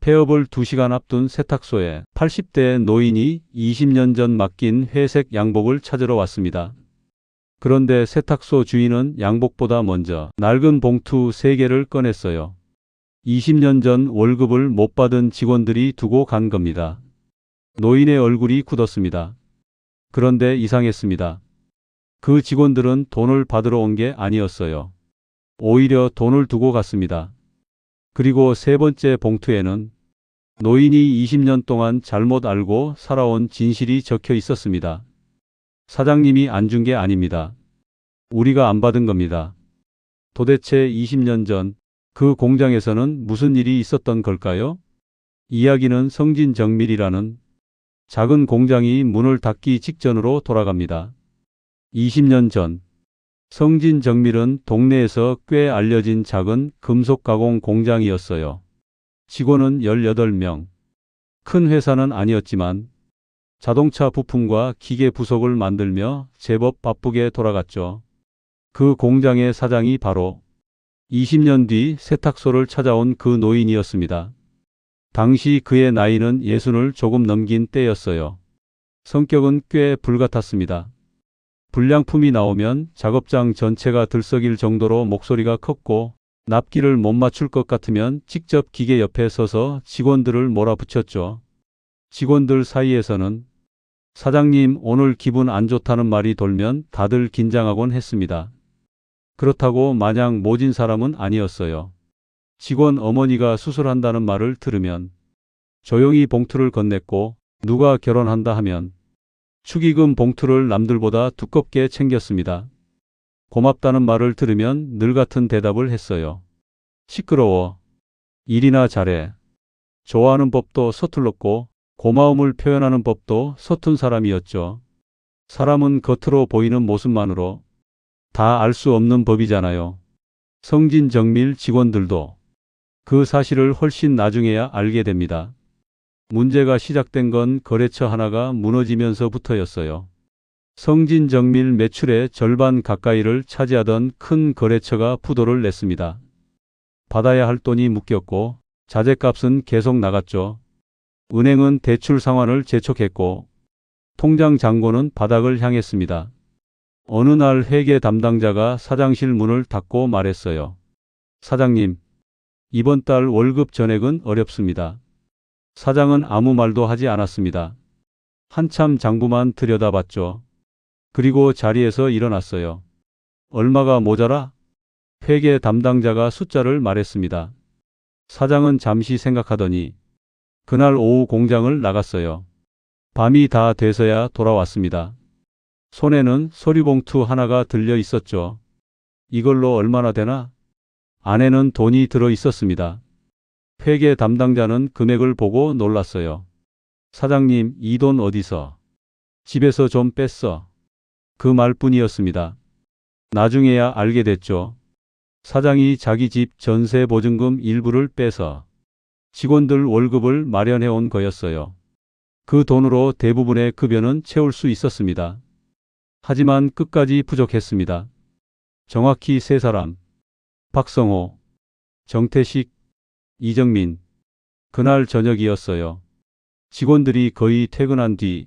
폐업을 2시간 앞둔 세탁소에 80대 노인이 20년 전 맡긴 회색 양복을 찾으러 왔습니다. 그런데 세탁소 주인은 양복보다 먼저 낡은 봉투 3개를 꺼냈어요. 20년 전 월급을 못 받은 직원들이 두고 간 겁니다. 노인의 얼굴이 굳었습니다. 그런데 이상했습니다. 그 직원들은 돈을 받으러 온 게 아니었어요. 오히려 돈을 두고 갔습니다. 그리고 3번째 봉투에는 노인이 20년 동안 잘못 알고 살아온 진실이 적혀 있었습니다. 사장님이 안 준 게 아닙니다. 우리가 안 받은 겁니다. 도대체 20년 전 그 공장에서는 무슨 일이 있었던 걸까요? 이야기는 성진정밀이라는 작은 공장이 문을 닫기 직전으로 돌아갑니다. 20년 전 성진정밀은 동네에서 꽤 알려진 작은 금속 가공 공장이었어요. 직원은 18명. 큰 회사는 아니었지만 자동차 부품과 기계 부속을 만들며 제법 바쁘게 돌아갔죠. 그 공장의 사장이 바로 20년 뒤 세탁소를 찾아온 그 노인이었습니다. 당시 그의 나이는 60을 조금 넘긴 때였어요. 성격은 꽤 불같았습니다. 불량품이 나오면 작업장 전체가 들썩일 정도로 목소리가 컸고 납기를 못 맞출 것 같으면 직접 기계 옆에 서서 직원들을 몰아붙였죠. 직원들 사이에서는 사장님 오늘 기분 안 좋다는 말이 돌면 다들 긴장하곤 했습니다. 그렇다고 마냥 모진 사람은 아니었어요. 직원 어머니가 수술한다는 말을 들으면 조용히 봉투를 건넸고 누가 결혼한다 하면 축의금 봉투를 남들보다 두껍게 챙겼습니다. 고맙다는 말을 들으면 늘 같은 대답을 했어요. 시끄러워. 일이나 잘해. 좋아하는 법도 서툴렀고 고마움을 표현하는 법도 서툰 사람이었죠. 사람은 겉으로 보이는 모습만으로 다 알 수 없는 법이잖아요. 성진정밀 직원들도 그 사실을 훨씬 나중에야 알게 됩니다. 문제가 시작된 건 거래처 하나가 무너지면서부터였어요. 성진정밀 매출의 절반 가까이를 차지하던 큰 거래처가 부도를 냈습니다. 받아야 할 돈이 묶였고 자재값은 계속 나갔죠. 은행은 대출 상환을 재촉했고 통장 잔고는 바닥을 향했습니다. 어느 날 회계 담당자가 사장실 문을 닫고 말했어요. 사장님, 이번 달 월급 전액은 어렵습니다. 사장은 아무 말도 하지 않았습니다. 한참 장부만 들여다봤죠. 그리고 자리에서 일어났어요. 얼마가 모자라? 회계 담당자가 숫자를 말했습니다. 사장은 잠시 생각하더니 그날 오후 공장을 나갔어요. 밤이 다 돼서야 돌아왔습니다. 손에는 서류봉투 하나가 들려 있었죠. 이걸로 얼마나 되나? 안에는 돈이 들어 있었습니다. 회계 담당자는 금액을 보고 놀랐어요. 사장님, 이 돈 어디서? 집에서 좀 뺐어. 그 말뿐이었습니다. 나중에야 알게 됐죠. 사장이 자기 집 전세 보증금 일부를 빼서 직원들 월급을 마련해 온 거였어요. 그 돈으로 대부분의 급여는 채울 수 있었습니다. 하지만 끝까지 부족했습니다. 정확히 3사람. 박성호, 정태식, 이정민. 그날 저녁이었어요. 직원들이 거의 퇴근한 뒤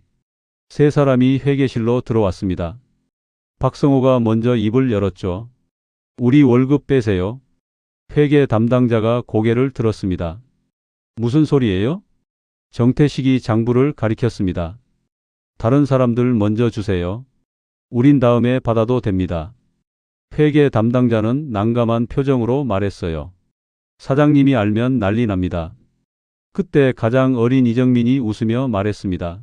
3사람이 회계실로 들어왔습니다. 박성호가 먼저 입을 열었죠. 우리 월급 빼세요. 회계 담당자가 고개를 들었습니다. 무슨 소리예요? 정태식이 장부를 가리켰습니다. 다른 사람들 먼저 주세요. 우린 다음에 받아도 됩니다. 회계 담당자는 난감한 표정으로 말했어요. 사장님이 알면 난리 납니다. 그때 가장 어린 이정민이 웃으며 말했습니다.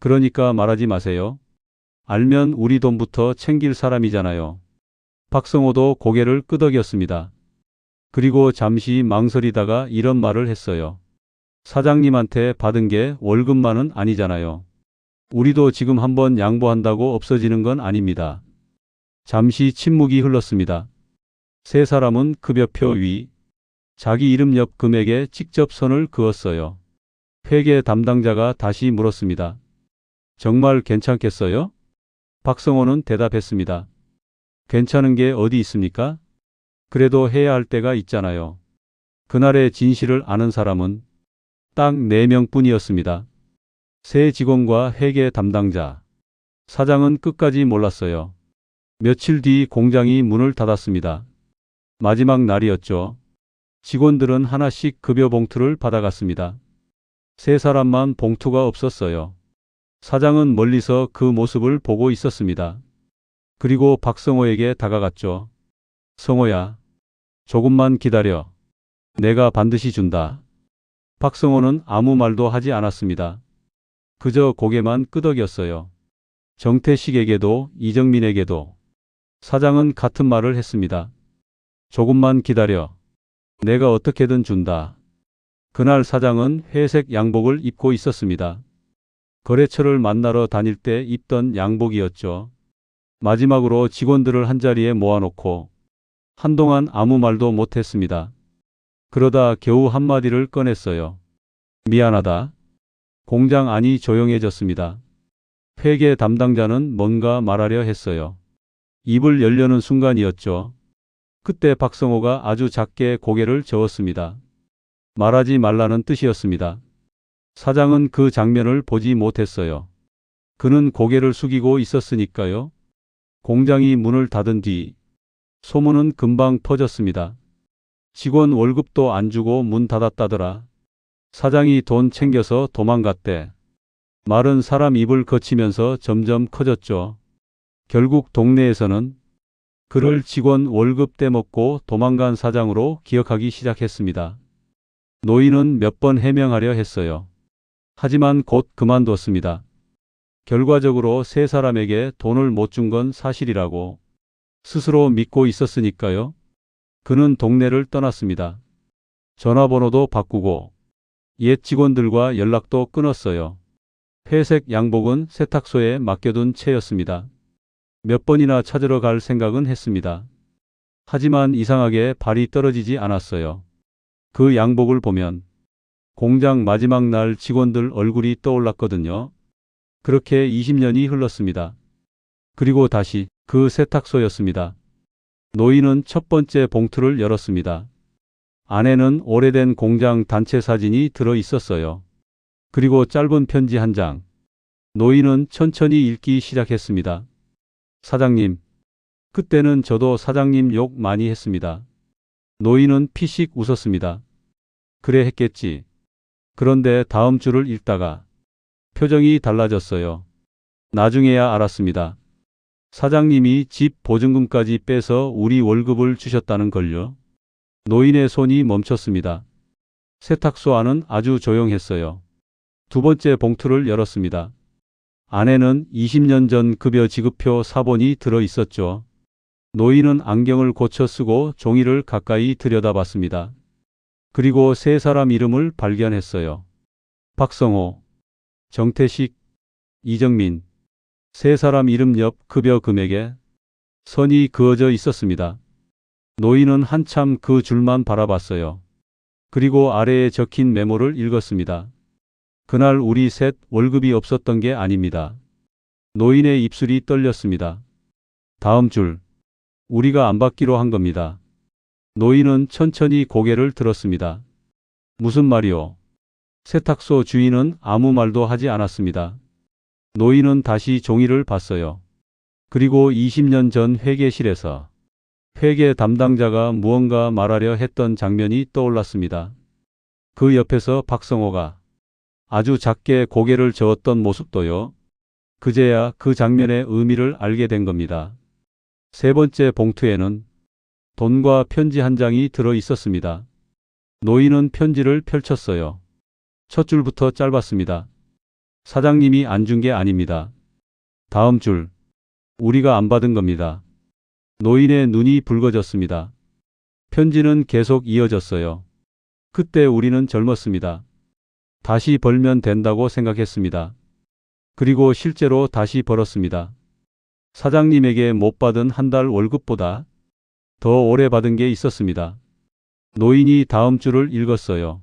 그러니까 말하지 마세요. 알면 우리 돈부터 챙길 사람이잖아요. 박성호도 고개를 끄덕였습니다. 그리고 잠시 망설이다가 이런 말을 했어요. 사장님한테 받은 게 월급만은 아니잖아요. 우리도 지금 한번 양보한다고 없어지는 건 아닙니다. 잠시 침묵이 흘렀습니다. 3사람은 급여표 위 자기 이름 옆 금액에 직접 선을 그었어요. 회계 담당자가 다시 물었습니다. 정말 괜찮겠어요? 박성호는 대답했습니다. 괜찮은 게 어디 있습니까? 그래도 해야 할 때가 있잖아요. 그날의 진실을 아는 사람은 딱 4명뿐이었습니다. 새 직원과 회계 담당자. 사장은 끝까지 몰랐어요. 며칠 뒤 공장이 문을 닫았습니다. 마지막 날이었죠. 직원들은 하나씩 급여 봉투를 받아갔습니다. 세 사람만 봉투가 없었어요. 사장은 멀리서 그 모습을 보고 있었습니다. 그리고 박성호에게 다가갔죠. 성호야, 조금만 기다려. 내가 반드시 준다. 박성호는 아무 말도 하지 않았습니다. 그저 고개만 끄덕였어요. 정태식에게도 이정민에게도. 사장은 같은 말을 했습니다. 조금만 기다려. 내가 어떻게든 준다. 그날 사장은 회색 양복을 입고 있었습니다. 거래처를 만나러 다닐 때 입던 양복이었죠. 마지막으로 직원들을 한자리에 모아놓고 한동안 아무 말도 못했습니다. 그러다 겨우 한마디를 꺼냈어요. 미안하다. 공장 안이 조용해졌습니다. 회계 담당자는 뭔가 말하려 했어요. 입을 열려는 순간이었죠. 그때 박성호가 아주 작게 고개를 저었습니다. 말하지 말라는 뜻이었습니다. 사장은 그 장면을 보지 못했어요. 그는 고개를 숙이고 있었으니까요. 공장이 문을 닫은 뒤 소문은 금방 퍼졌습니다. 직원 월급도 안 주고 문 닫았다더라. 사장이 돈 챙겨서 도망갔대. 말은 사람 입을 거치면서 점점 커졌죠. 결국 동네에서는 그를 직원 월급 떼먹고 도망간 사장으로 기억하기 시작했습니다. 노인은 몇 번 해명하려 했어요. 하지만 곧 그만뒀습니다. 결과적으로 세 사람에게 돈을 못 준 건 사실이라고 스스로 믿고 있었으니까요. 그는 동네를 떠났습니다. 전화번호도 바꾸고 옛 직원들과 연락도 끊었어요. 회색 양복은 세탁소에 맡겨둔 채였습니다. 몇 번이나 찾으러 갈 생각은 했습니다. 하지만 이상하게 발이 떨어지지 않았어요. 그 양복을 보면 공장 마지막 날 직원들 얼굴이 떠올랐거든요. 그렇게 20년이 흘렀습니다. 그리고 다시 그 세탁소였습니다. 노인은 첫 번째 봉투를 열었습니다. 안에는 오래된 공장 단체 사진이 들어 있었어요. 그리고 짧은 편지 한 장. 노인은 천천히 읽기 시작했습니다. 사장님. 그때는 저도 사장님 욕 많이 했습니다. 노인은 피식 웃었습니다. 그래 했겠지. 그런데 다음 줄을 읽다가 표정이 달라졌어요. 나중에야 알았습니다. 사장님이 집 보증금까지 빼서 우리 월급을 주셨다는 걸요. 노인의 손이 멈췄습니다. 세탁소 안은 아주 조용했어요. 두 번째 봉투를 열었습니다. 안에는 20년 전 급여 지급표 사본이 들어 있었죠. 노인은 안경을 고쳐 쓰고 종이를 가까이 들여다봤습니다. 그리고 세 사람 이름을 발견했어요. 박성호, 정태식, 이정민. 세 사람 이름 옆 급여 금액에 선이 그어져 있었습니다. 노인은 한참 그 줄만 바라봤어요. 그리고 아래에 적힌 메모를 읽었습니다. 그날 우리 셋 월급이 없었던 게 아닙니다. 노인의 입술이 떨렸습니다. 다음 줄. 우리가 안 받기로 한 겁니다. 노인은 천천히 고개를 들었습니다. 무슨 말이오? 세탁소 주인은 아무 말도 하지 않았습니다. 노인은 다시 종이를 봤어요. 그리고 20년 전 회계실에서 회계 담당자가 무언가 말하려 했던 장면이 떠올랐습니다. 그 옆에서 박성호가 아주 작게 고개를 저었던 모습도요. 그제야 그 장면의 의미를 알게 된 겁니다. 세 번째 봉투에는 돈과 편지 한 장이 들어 있었습니다. 노인은 편지를 펼쳤어요. 첫 줄부터 짧았습니다. 사장님이 안 준 게 아닙니다. 다음 줄. 우리가 안 받은 겁니다. 노인의 눈이 붉어졌습니다. 편지는 계속 이어졌어요. 그때 우리는 젊었습니다. 다시 벌면 된다고 생각했습니다. 그리고 실제로 다시 벌었습니다. 사장님에게 못 받은 한 달 월급보다 더 오래 받은 게 있었습니다. 노인이 다음 줄을 읽었어요.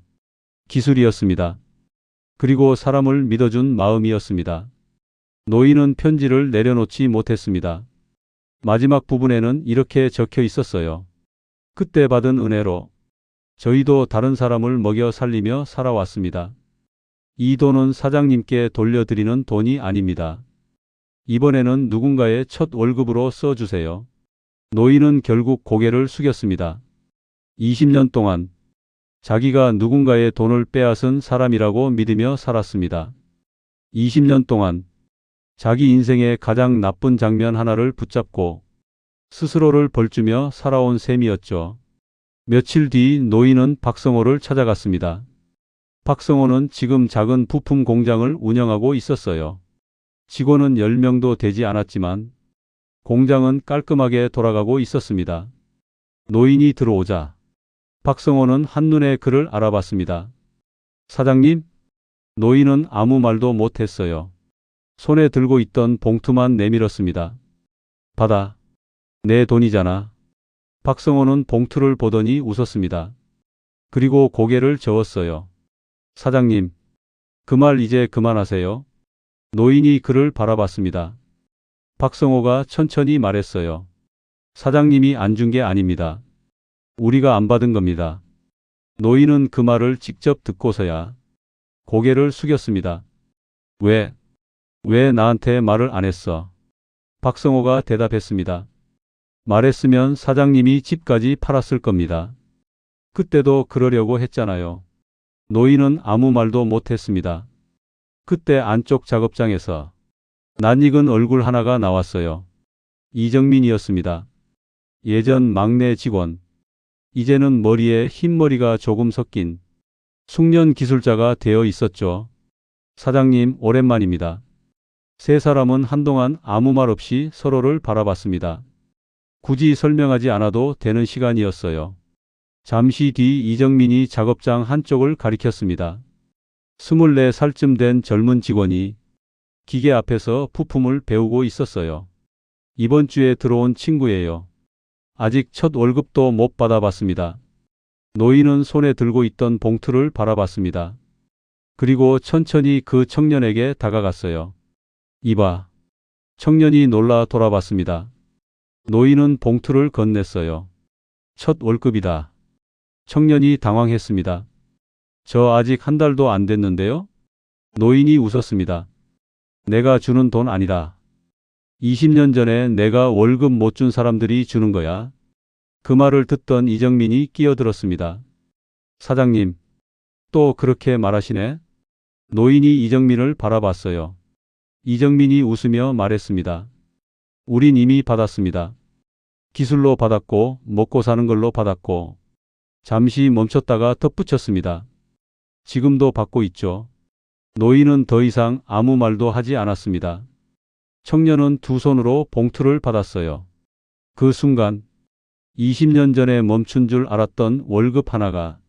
기술이었습니다. 그리고 사람을 믿어준 마음이었습니다. 노인은 편지를 내려놓지 못했습니다. 마지막 부분에는 이렇게 적혀 있었어요. 그때 받은 은혜로 저희도 다른 사람을 먹여 살리며 살아왔습니다. 이 돈은 사장님께 돌려드리는 돈이 아닙니다. 이번에는 누군가의 첫 월급으로 써주세요. 노인은 결국 고개를 숙였습니다. 20년 동안 자기가 누군가의 돈을 빼앗은 사람이라고 믿으며 살았습니다. 20년 동안 자기 인생의 가장 나쁜 장면 하나를 붙잡고 스스로를 벌주며 살아온 셈이었죠. 며칠 뒤 노인은 박성호를 찾아갔습니다. 박성호는 지금 작은 부품 공장을 운영하고 있었어요. 직원은 10명도 되지 않았지만 공장은 깔끔하게 돌아가고 있었습니다. 노인이 들어오자 박성호는 한눈에 그를 알아봤습니다. 사장님? 노인은 아무 말도 못했어요. 손에 들고 있던 봉투만 내밀었습니다. 받아. 내 돈이잖아. 박성호는 봉투를 보더니 웃었습니다. 그리고 고개를 저었어요. 사장님, 그 말 이제 그만하세요. 노인이 그를 바라봤습니다. 박성호가 천천히 말했어요. 사장님이 안 준 게 아닙니다. 우리가 안 받은 겁니다. 노인은 그 말을 직접 듣고서야 고개를 숙였습니다. 왜 나한테 말을 안 했어? 박성호가 대답했습니다. 말했으면 사장님이 집까지 팔았을 겁니다. 그때도 그러려고 했잖아요. 노인은 아무 말도 못했습니다. 그때 안쪽 작업장에서 낯익은 얼굴 하나가 나왔어요. 이정민이었습니다. 예전 막내 직원. 이제는 머리에 흰머리가 조금 섞인 숙련 기술자가 되어 있었죠. 사장님, 오랜만입니다. 세 사람은 한동안 아무 말 없이 서로를 바라봤습니다. 굳이 설명하지 않아도 되는 시간이었어요. 잠시 뒤 이정민이 작업장 한쪽을 가리켰습니다. 24살쯤 된 젊은 직원이 기계 앞에서 부품을 배우고 있었어요. 이번 주에 들어온 친구예요. 아직 첫 월급도 못 받아봤습니다. 노인은 손에 들고 있던 봉투를 바라봤습니다. 그리고 천천히 그 청년에게 다가갔어요. 이봐. 청년이 놀라 돌아봤습니다. 노인은 봉투를 건넸어요. 첫 월급이다. 청년이 당황했습니다. 저 아직 한 달도 안 됐는데요? 노인이 웃었습니다. 내가 주는 돈 아니다. 20년 전에 내가 월급 못 준 사람들이 주는 거야. 그 말을 듣던 이정민이 끼어들었습니다. 사장님, 또 그렇게 말하시네? 노인이 이정민을 바라봤어요. 이정민이 웃으며 말했습니다. 우린 이미 받았습니다. 기술로 받았고 먹고 사는 걸로 받았고 잠시 멈췄다가 덧붙였습니다. 지금도 받고 있죠. 노인은 더 이상 아무 말도 하지 않았습니다. 청년은 두 손으로 봉투를 받았어요. 그 순간 20년 전에 멈춘 줄 알았던 월급 하나가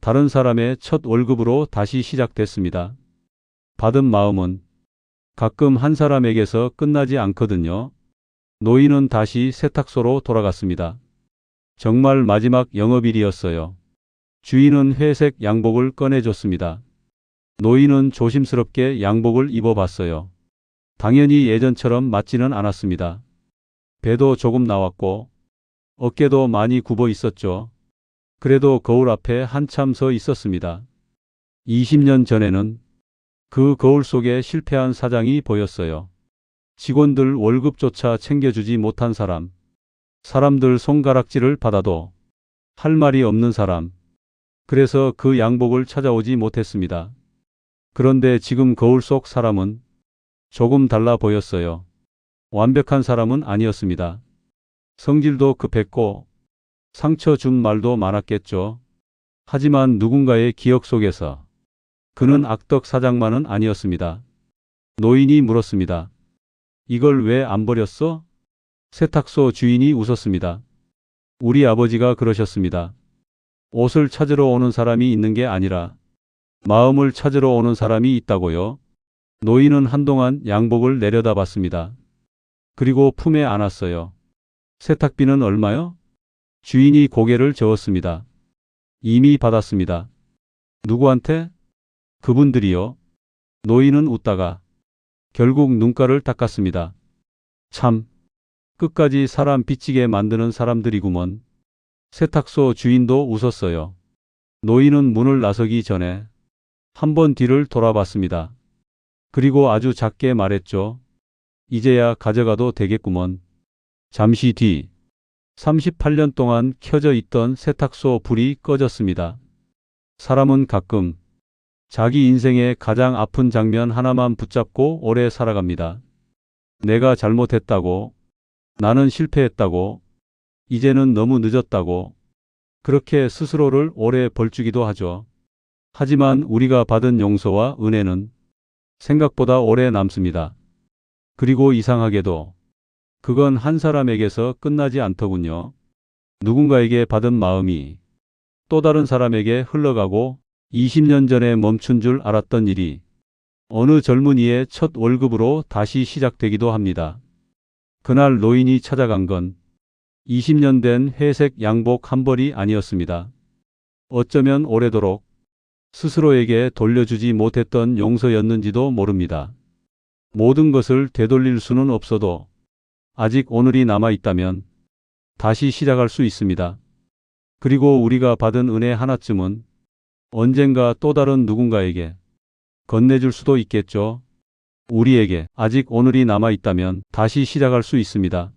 다른 사람의 첫 월급으로 다시 시작됐습니다. 받은 마음은 가끔 한 사람에게서 끝나지 않거든요. 노인은 다시 세탁소로 돌아갔습니다. 정말 마지막 영업일이었어요. 주인은 회색 양복을 꺼내줬습니다. 노인은 조심스럽게 양복을 입어봤어요. 당연히 예전처럼 맞지는 않았습니다. 배도 조금 나왔고 어깨도 많이 굽어 있었죠. 그래도 거울 앞에 한참 서 있었습니다. 20년 전에는 그 거울 속에 실패한 사장이 보였어요. 직원들 월급조차 챙겨주지 못한 사람. 사람들 손가락질을 받아도 할 말이 없는 사람. 그래서 그 양복을 찾아오지 못했습니다. 그런데 지금 거울 속 사람은 조금 달라 보였어요. 완벽한 사람은 아니었습니다. 성질도 급했고 상처 준 말도 많았겠죠. 하지만 누군가의 기억 속에서 그는 악덕 사장만은 아니었습니다. 노인이 물었습니다. 이걸 왜 안 버렸어? 세탁소 주인이 웃었습니다. 우리 아버지가 그러셨습니다. 옷을 찾으러 오는 사람이 있는 게 아니라 마음을 찾으러 오는 사람이 있다고요. 노인은 한동안 양복을 내려다봤습니다. 그리고 품에 안았어요. 세탁비는 얼마요? 주인이 고개를 저었습니다. 이미 받았습니다. 누구한테? 그분들이요. 노인은 웃다가 결국 눈가를 닦았습니다. 참, 끝까지 사람 빚지게 만드는 사람들이구먼. 세탁소 주인도 웃었어요. 노인은 문을 나서기 전에 한번 뒤를 돌아봤습니다. 그리고 아주 작게 말했죠. 이제야 가져가도 되겠구먼. 잠시 뒤 38년 동안 켜져 있던 세탁소 불이 꺼졌습니다. 사람은 가끔 자기 인생의 가장 아픈 장면 하나만 붙잡고 오래 살아갑니다. 내가 잘못했다고, 나는 실패했다고, 이제는 너무 늦었다고, 그렇게 스스로를 오래 벌주기도 하죠. 하지만 우리가 받은 용서와 은혜는 생각보다 오래 남습니다. 그리고 이상하게도 그건 한 사람에게서 끝나지 않더군요. 누군가에게 받은 마음이 또 다른 사람에게 흘러가고 20년 전에 멈춘 줄 알았던 일이 어느 젊은이의 첫 월급으로 다시 시작되기도 합니다. 그날 노인이 찾아간 건 20년 된 회색 양복 한 벌이 아니었습니다. 어쩌면 오래도록 스스로에게 돌려주지 못했던 용서였는지도 모릅니다. 모든 것을 되돌릴 수는 없어도 아직 오늘이 남아있다면 다시 시작할 수 있습니다. 그리고 우리가 받은 은혜 하나쯤은 언젠가 또 다른 누군가에게 건네줄 수도 있겠죠. 우리에게 아직 오늘이 남아있다면 다시 시작할 수 있습니다.